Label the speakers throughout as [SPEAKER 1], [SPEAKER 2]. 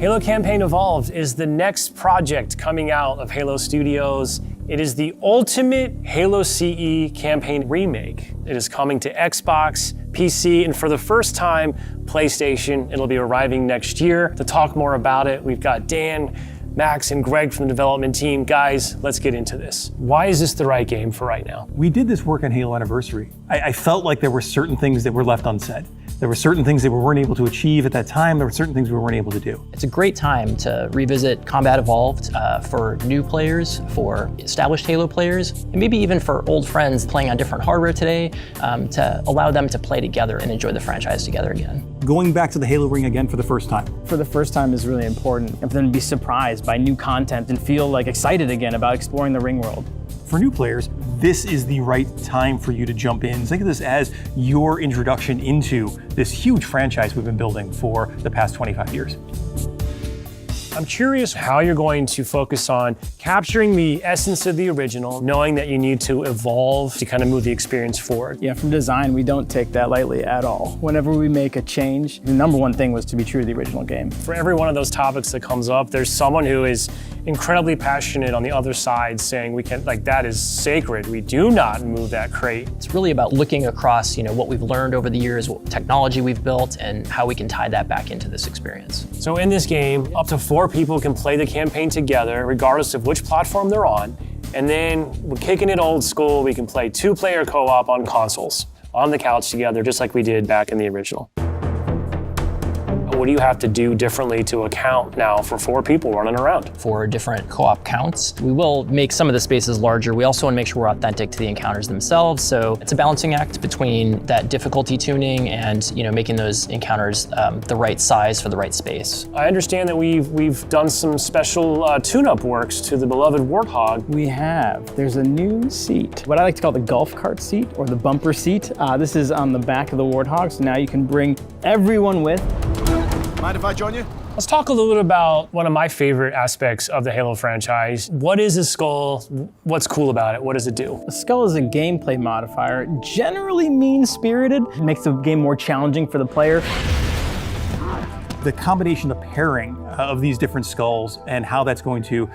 [SPEAKER 1] Halo Campaign Evolved is the next project coming out of Halo Studios. It is the ultimate Halo CE campaign remake. It is coming to Xbox, PC, and for the first time, PlayStation. It'll be arriving next year. To talk more about it, we've got Dan, Max, and Greg from the development team. Guys, let's get into this. Why is this the right game for right now?
[SPEAKER 2] We did this work on Halo Anniversary. I felt like there were certain things that were left unsaid. There were certain things that we weren't able to achieve at that time. There were certain things we weren't able to do.
[SPEAKER 3] It's a great time to revisit Combat Evolved for new players, for established Halo players, and maybe even for old friends playing on different hardware today, to allow them to play together and enjoy the franchise together again.
[SPEAKER 2] Going back to the Halo ring again for the first time.
[SPEAKER 4] For the first time is really important, and for them to be surprised by new content and feel like excited again about exploring the ring world.
[SPEAKER 2] For new players, this is the right time for you to jump in. Think of this as your introduction into this huge franchise we've been building for the past 25 years.
[SPEAKER 1] I'm curious how you're going to focus on capturing the essence of the original, knowing that you need to evolve to kind of move the experience forward.
[SPEAKER 4] Yeah, from design, we don't take that lightly at all. Whenever we make a change, the number one thing was to be true to the original game.
[SPEAKER 1] For every one of those topics that comes up, there's someone who is incredibly passionate on the other side saying we can, like, that is sacred. We do not move that crate.
[SPEAKER 3] It's really about looking across, what we've learned over the years, what technology we've built, and how we can tie that back into this experience.
[SPEAKER 1] So in this game, up to 4 people can play the campaign together, regardless of which platform they're on. And then we're kicking it old school. We can play 2-player co-op on consoles, on the couch together, just like we did back in the original. What do you have to do differently to account now for 4 people running around?
[SPEAKER 3] For different co-op counts, we will make some of the spaces larger. We also want to make sure we're authentic to the encounters themselves. So it's a balancing act between that difficulty tuning and making those encounters the right size for the right space.
[SPEAKER 1] I understand that we've done some special tune-up works to the beloved Warthog.
[SPEAKER 4] We have. There's a new seat, what I like to call the golf cart seat or the bumper seat. This is on the back of the Warthog, so now you can bring everyone with.
[SPEAKER 5] Mind if I join you?
[SPEAKER 1] Let's talk a little bit about one of my favorite aspects of the Halo franchise. What is a skull? What's cool about it? What does it do?
[SPEAKER 4] A skull is a gameplay modifier, generally mean-spirited. It makes the game more challenging for the player.
[SPEAKER 2] The combination, the pairing of these different skulls and how that's going to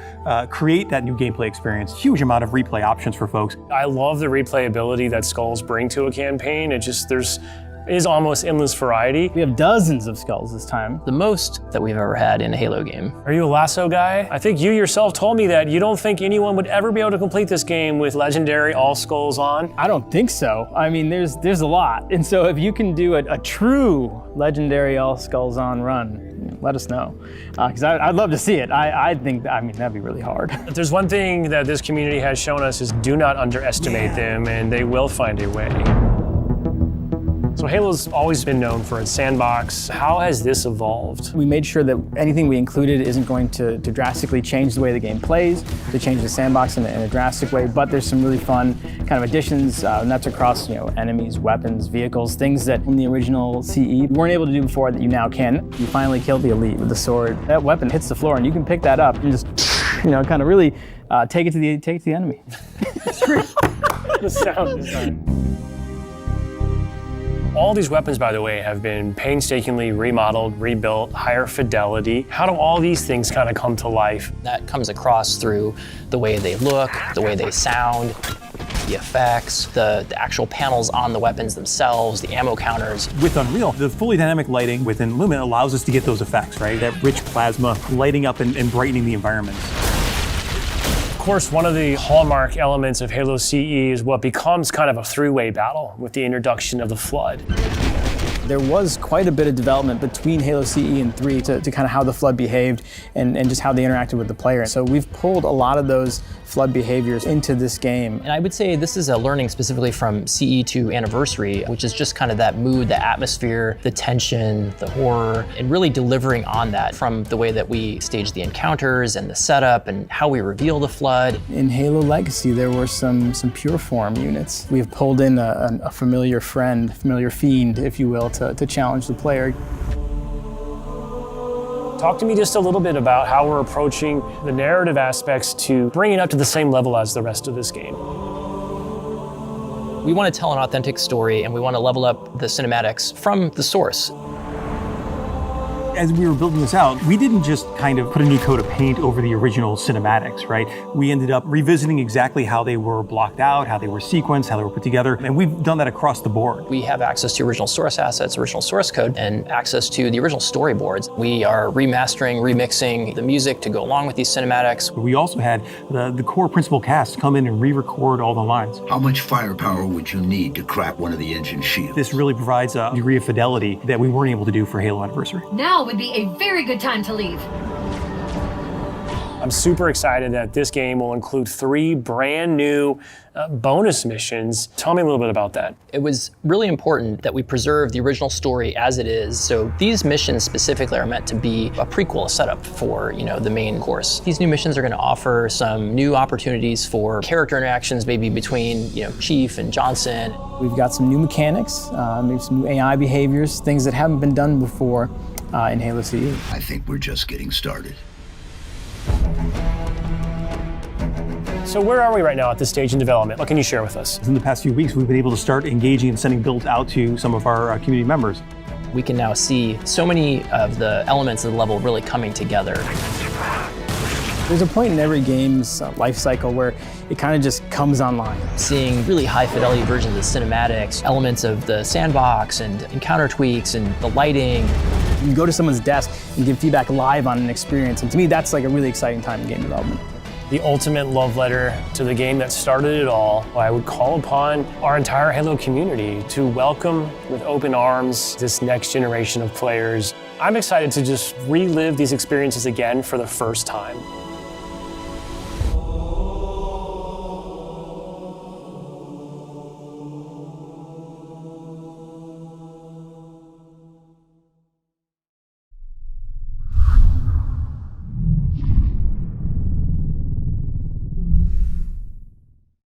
[SPEAKER 2] create that new gameplay experience. Huge amount of replay options for folks.
[SPEAKER 1] I love the replayability that skulls bring to a campaign. It is almost endless variety.
[SPEAKER 4] We have dozens of skulls this time.
[SPEAKER 3] The most that we've ever had in a Halo game.
[SPEAKER 1] Are you a lasso guy? I think you yourself told me that you don't think anyone would ever be able to complete this game with legendary all skulls on.
[SPEAKER 4] I don't think so. I mean, there's a lot. And so if you can do a true legendary all skulls on run, let us know. Because I'd love to see it. I think, that'd be really hard.
[SPEAKER 1] If there's one thing that this community has shown us is do not underestimate them, and they will find a way. So Halo's always been known for its sandbox. How has this evolved?
[SPEAKER 4] We made sure that anything we included isn't going to drastically change the way the game plays, to change the sandbox in a drastic way, but there's some really fun kind of additions, and that's across enemies, weapons, vehicles, things that in the original CE you weren't able to do before that you now can. You finally killed the elite with the sword. That weapon hits the floor and you can pick that up and just, kind of really take it to the enemy.
[SPEAKER 1] It's great. The sound design. All these weapons, by the way, have been painstakingly remodeled, rebuilt, higher fidelity. How do all these things kind of come to life?
[SPEAKER 3] That comes across through the way they look, the way they sound, the effects, the actual panels on the weapons themselves, the ammo counters.
[SPEAKER 2] With Unreal, the fully dynamic lighting within Lumen allows us to get those effects, right? That rich plasma lighting up and brightening the environment.
[SPEAKER 1] Of course, one of the hallmark elements of Halo CE is what becomes kind of a three-way battle with the introduction of the Flood.
[SPEAKER 4] There was quite a bit of development between Halo CE and 3 to kind of how the Flood behaved and just how they interacted with the player. So we've pulled a lot of those Flood behaviors into this game.
[SPEAKER 3] And I would say this is a learning specifically from CE to Anniversary, which is just kind of that mood, the atmosphere, the tension, the horror, and really delivering on that from the way that we stage the encounters and the setup and how we reveal the Flood.
[SPEAKER 4] In Halo Legacy, there were some pure form units. We've pulled in a familiar friend, familiar fiend, if you will, to challenge the player.
[SPEAKER 1] Talk to me just a little bit about how we're approaching the narrative aspects to bring it up to the same level as the rest of this game.
[SPEAKER 3] We want to tell an authentic story and we want to level up the cinematics from the source.
[SPEAKER 2] As we were building this out, we didn't just kind of put a new coat of paint over the original cinematics, right? We ended up revisiting exactly how they were blocked out, how they were sequenced, how they were put together, and we've done that across the board.
[SPEAKER 3] We have access to original source assets, original source code, and access to the original storyboards. We are remastering, remixing the music to go along with these cinematics.
[SPEAKER 2] We also had the core principal cast come in and re-record all the lines.
[SPEAKER 6] How much firepower would you need to crack one of the engine shields?
[SPEAKER 2] This really provides a degree of fidelity that we weren't able to do for Halo Anniversary.
[SPEAKER 7] Now would be a very good time to leave.
[SPEAKER 1] I'm super excited that this game will include 3 brand new bonus missions. Tell me a little bit about that.
[SPEAKER 3] It was really important that we preserve the original story as it is. So these missions specifically are meant to be a prequel, a setup for, the main course. These new missions are going to offer some new opportunities for character interactions, maybe between, Chief and Johnson.
[SPEAKER 4] We've got some new mechanics, maybe some new AI behaviors, things that haven't been done before in Halo CE.
[SPEAKER 6] I think we're just getting started.
[SPEAKER 1] So where are we right now at this stage in development? What can you share with us?
[SPEAKER 2] In the past few weeks, we've been able to start engaging and sending builds out to some of our community members.
[SPEAKER 3] We can now see so many of the elements of the level really coming together.
[SPEAKER 4] There's a point in every game's life cycle where it kind of just comes online.
[SPEAKER 3] Seeing really high fidelity versions of cinematics, elements of the sandbox and encounter tweaks and the lighting.
[SPEAKER 4] You can go to someone's desk and give feedback live on an experience, and to me that's like a really exciting time in game development.
[SPEAKER 1] The ultimate love letter to the game that started it all. I would call upon our entire Halo community to welcome with open arms this next generation of players. I'm excited to just relive these experiences again for the first time.